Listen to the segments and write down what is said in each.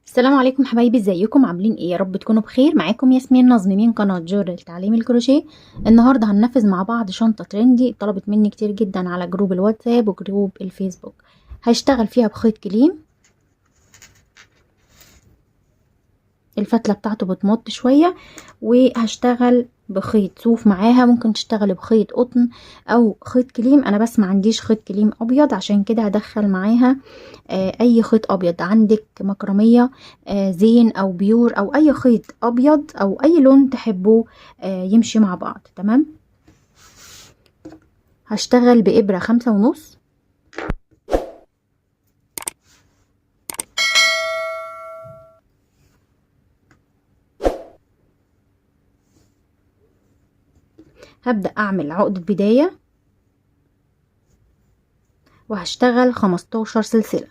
السلام عليكم حبايبي، ازيكم عاملين ايه؟ يا رب تكونوا بخير. معاكم ياسمين نظمي من قناه جور لتعليم الكروشيه. النهارده هننفذ مع بعض شنطه ترندي طلبت مني كتير جدا على جروب الواتساب وجروب الفيسبوك. هشتغل فيها بخيط كليم، الفتله بتاعته بتمط شويه، وهشتغل بخيط صوف معاها. ممكن تشتغلي بخيط قطن او خيط كليم، انا بس ما عنديش خيط كليم ابيض، عشان كده هدخل معاها اي خيط ابيض. عندك مكرمية، زين او بيور او اي خيط ابيض او اي لون تحبوه يمشي مع بعض. تمام. هشتغل بإبرة 5.5. هبدأ اعمل عقدة بداية وهشتغل 15 سلسلة.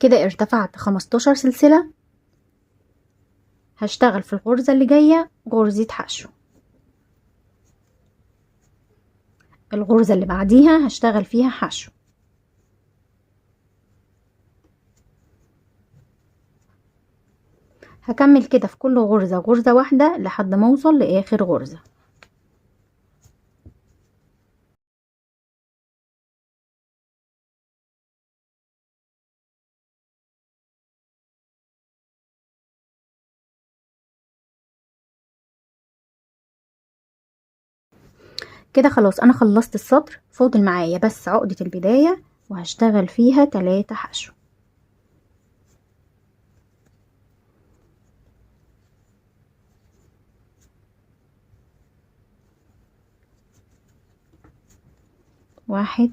كده ارتفعت 15 سلسلة. هشتغل في الغرزة اللي جاية غرزة حشو. الغرزة اللي بعديها هشتغل فيها حشو. هكمل كده في كل غرزة غرزة واحدة لحد ما اوصل لاخر غرزة. كده خلاص انا خلصت السطر، فاضل معايا بس عقدة البداية وهشتغل فيها 3 حشو. واحد،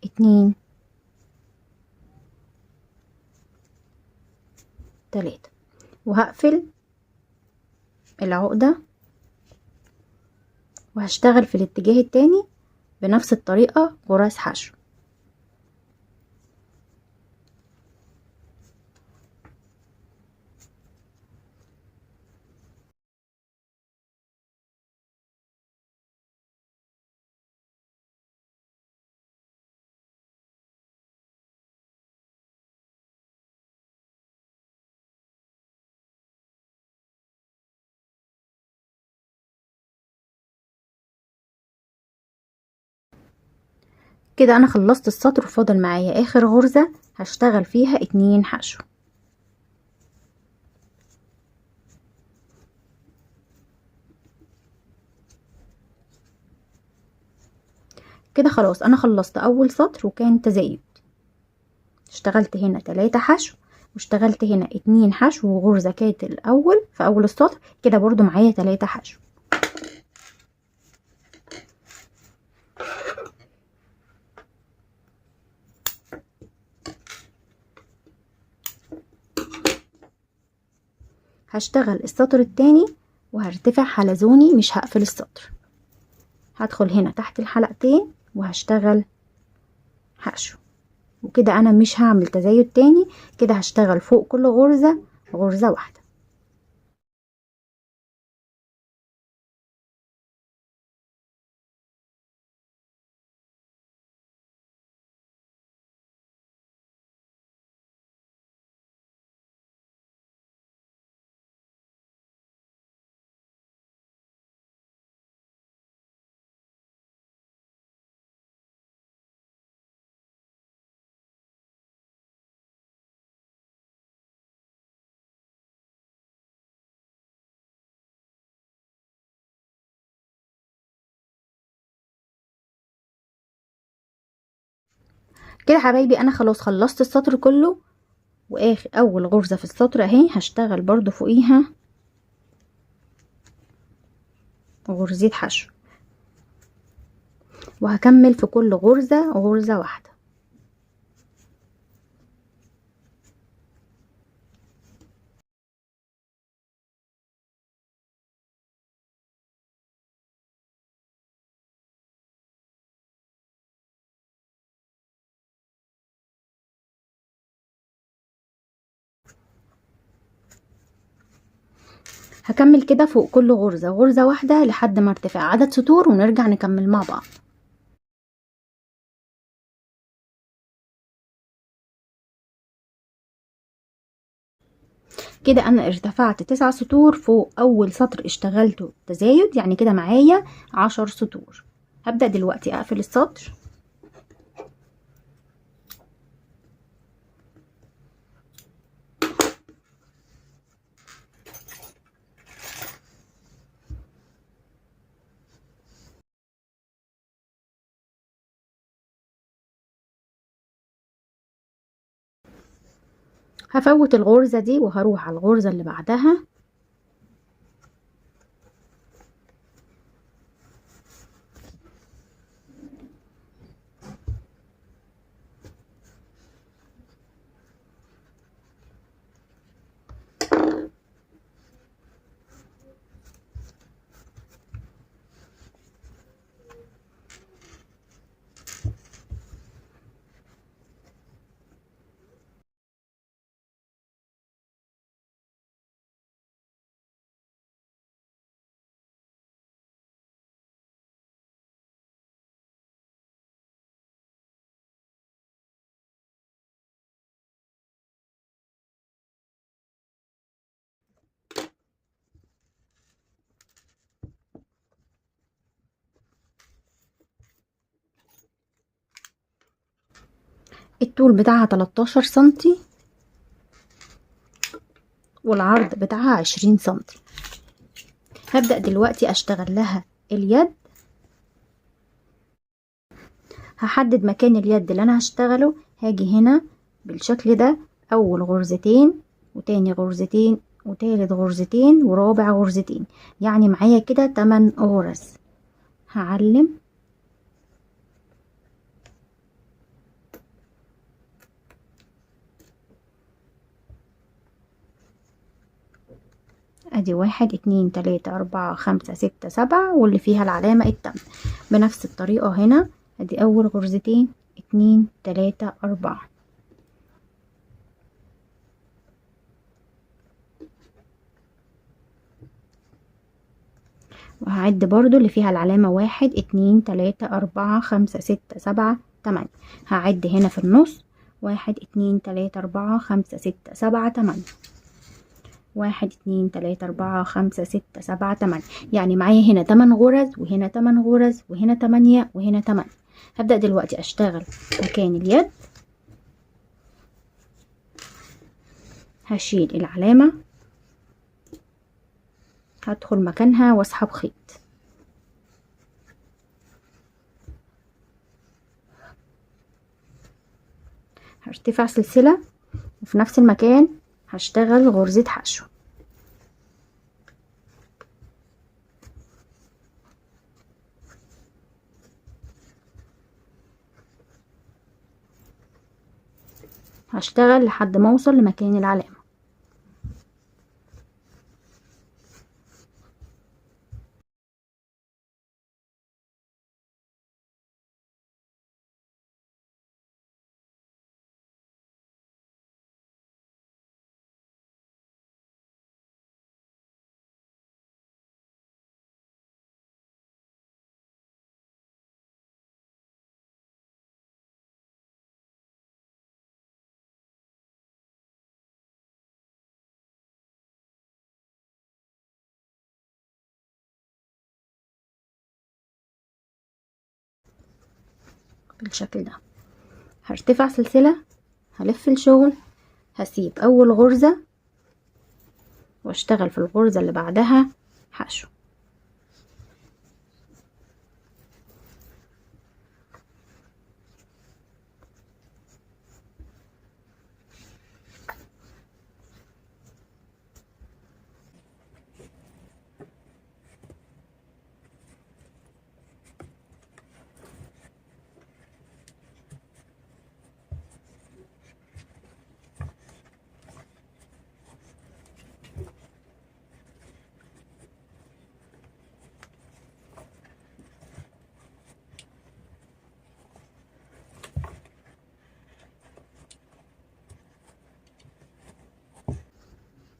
اتنين، تلاتة، وهقفل العقدة وهشتغل في الاتجاه التاني بنفس الطريقة غرز حشو. كده انا خلصت السطر وفاضل معايا اخر غرزة هشتغل فيها 2 حشو. كده خلاص انا خلصت اول سطر وكان تزايد. اشتغلت هنا 3 حشو واشتغلت هنا 2 حشو وغرزة كانت الاول في اول السطر. كده برضو معايا 3 حشو. هشتغل السطر التاني وهرتفع حلزوني، مش هقفل السطر. هدخل هنا تحت الحلقتين وهشتغل حشو. وكده انا مش هعمل تزايد تاني، كده هشتغل فوق كل غرزة غرزة واحدة. كده حبايبي انا خلاص خلصت السطر كله، واخر اول غرزة في السطر اهي هشتغل برضو فوقيها غرزة حشو، وهكمل في كل غرزة غرزة واحدة. هكمل كده فوق كل غرزة غرزة واحدة لحد ما ارتفع عدد سطور ونرجع نكمل مع بعض. كده انا ارتفعت 9 سطور فوق اول سطر اشتغلته تزايد، يعني كده معايا 10 سطور. هبدأ دلوقتي اقفل السطر. هفوت الغرزة دي وهروح على الغرزة اللي بعدها. الطول بتاعها 13 سنتي والعرض بتاعها 20 سنتي. هبدأ دلوقتي اشتغل لها اليد. هحدد مكان اليد اللي انا هشتغله، هاجي هنا بالشكل ده، اول غرزتين وتاني غرزتين وتالت غرزتين ورابع غرزتين، يعني معايا كده 8 غرز. هعلم ادي 1 2 3 4 5 6 7 واللي فيها العلامة التامنة. بنفس الطريقة هنا ادي اول غرزتين 2 3 4. وهعد برضو اللي فيها العلامة 1 2 3 4 5 6 7 8. هعد هنا في النص 1 2 3 4 5 6 7 8. 1 2 3 4 5 6 7 8، يعني معايا هنا 8 غرز وهنا 8 غرز وهنا 8 وهنا 8. هبدأ دلوقتي اشتغل مكان اليد. هشيل العلامة، هدخل مكانها واسحب خيط. هرتفع سلسلة وفي نفس المكان هشتغل غرزة حشو. هشتغل لحد ما اوصل لمكان العلامة. بالشكل ده هرتفع سلسلة، هلف الشغل، هسيب اول غرزة واشتغل في الغرزة اللي بعدها حشو.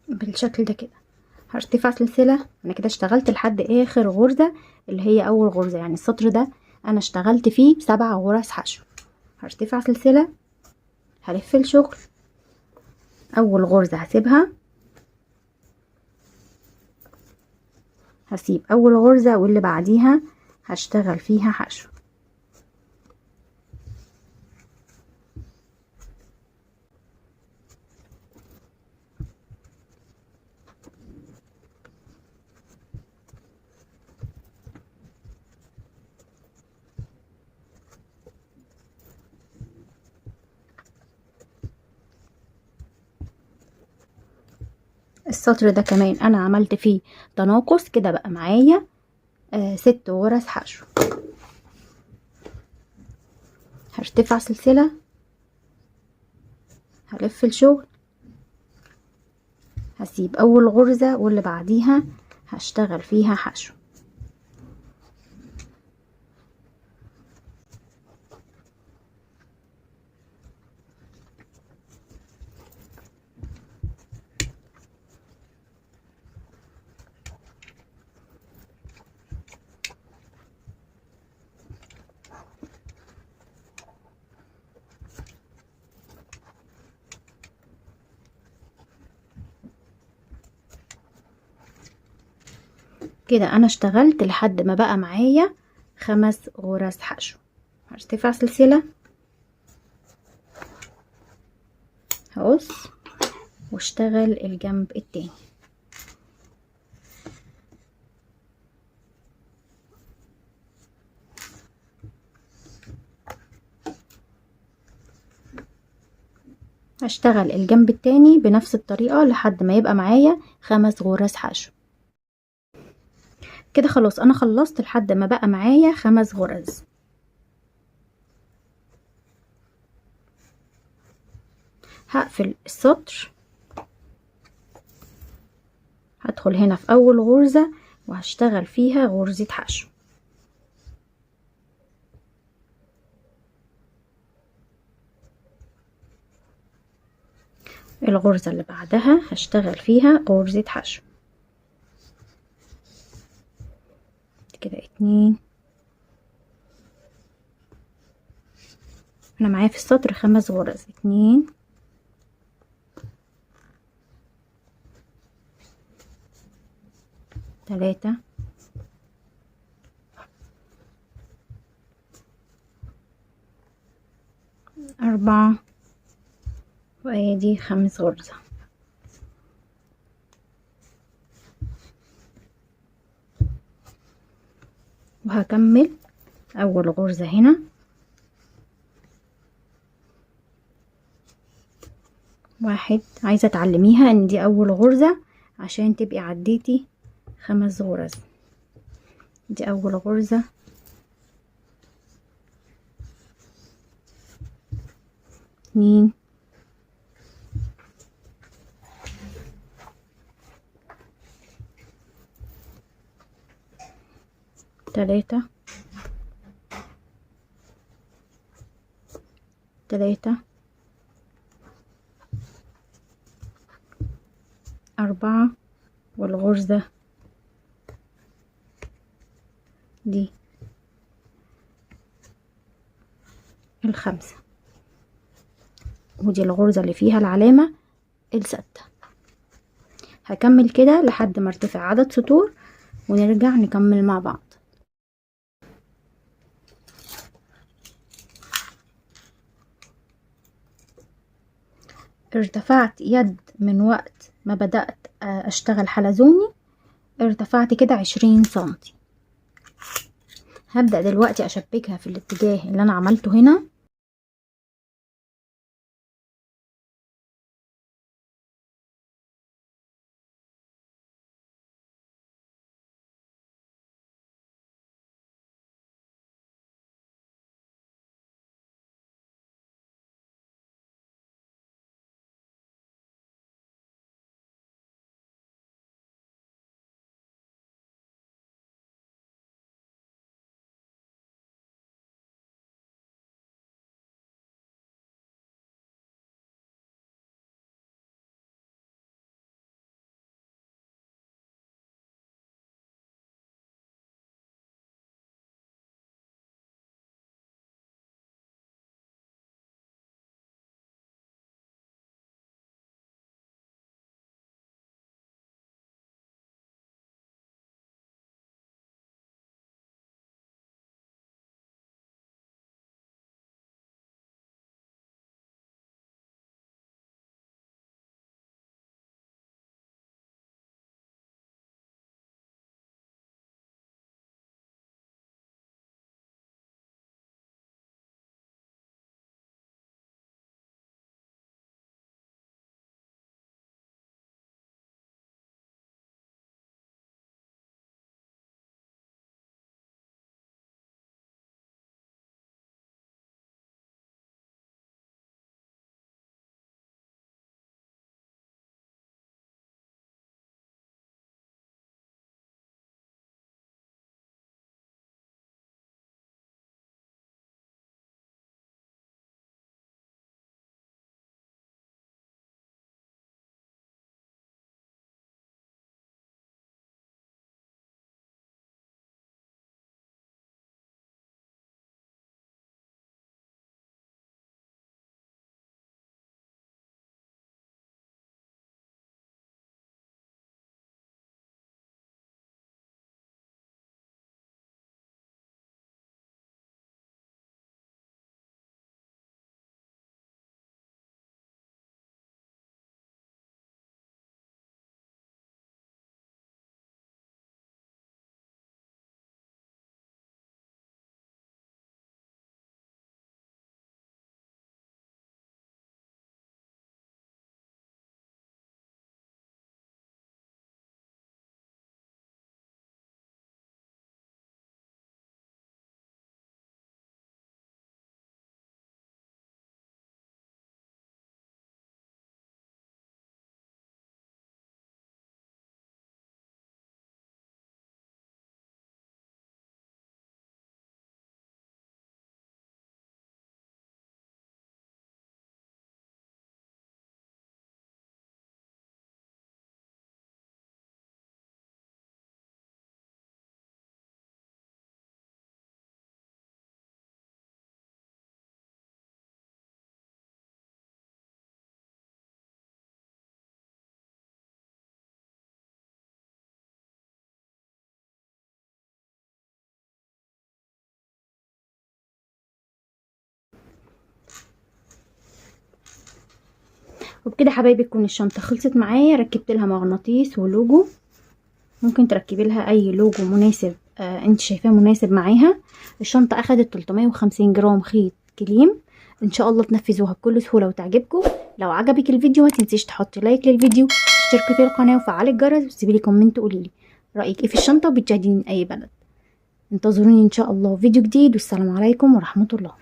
بالشكل ده كده هرتفع سلسلة. انا كده اشتغلت لحد اخر غرزة اللي هي اول غرزة، يعني السطر ده انا اشتغلت فيه 7 غرز حشو. هرتفع سلسلة، هلف الشغل، اول غرزة هسيبها، هسيب اول غرزة واللي بعديها هشتغل فيها حشو. السطر ده كمان انا عملت فيه تناقص، كده بقى معايا 6 غرز حشو. هرتفع سلسلة، هلف الشغل، هسيب اول غرزة واللي بعديها هشتغل فيها حشو. كده انا اشتغلت لحد ما بقى معايا 5 غرز حشو. هرتفع سلسلة، هقص واشتغل الجنب التاني. هشتغل الجنب التاني بنفس الطريقة لحد ما يبقى معايا 5 غرز حشو. كده خلاص انا خلصت لحد ما بقى معايا 5 غرز. هقفل السطر، هدخل هنا في اول غرزة وهشتغل فيها غرزة حشو. الغرزة اللي بعدها هشتغل فيها غرزة حشو. كده 2. انا معايا في السطر 5 غرز، 2 3 4 وادي 5 غرزة. وهكمل اول غرزة هنا، واحد. عايزة تعلميها ان دي اول غرزة عشان تبقي عديتي 5 غرز. دي اول غرزة، 2 3 4 والغرزة دي ال5، ودي الغرزة اللي فيها العلامة ال6. هكمل كده لحد ما ارتفع عدد سطور ونرجع نكمل مع بعض. ارتفعت يد من وقت ما بدأت اشتغل حلزوني، ارتفعت كده 20 سنتي. هبدأ دلوقتي اشبكها في الاتجاه اللي انا عملته هنا. وبكده حبايبي تكون الشنطه خلصت معايا. ركبت لها مغناطيس ولوجو، ممكن تركبي لها اي لوجو مناسب انت شايفاه مناسب معاها. الشنطه اخدت 350 جرام خيط كليم. ان شاء الله تنفذوها بكل سهوله وتعجبكم. لو عجبك الفيديو ما تنسيش تحطي لايك للفيديو، تشتركي في القناه وفعلي الجرس، وتسيبي لي كومنت قولي لي رايك ايه في الشنطه وبتجهدي من اي بلد. انتظروني ان شاء الله فيديو جديد، والسلام عليكم ورحمه الله.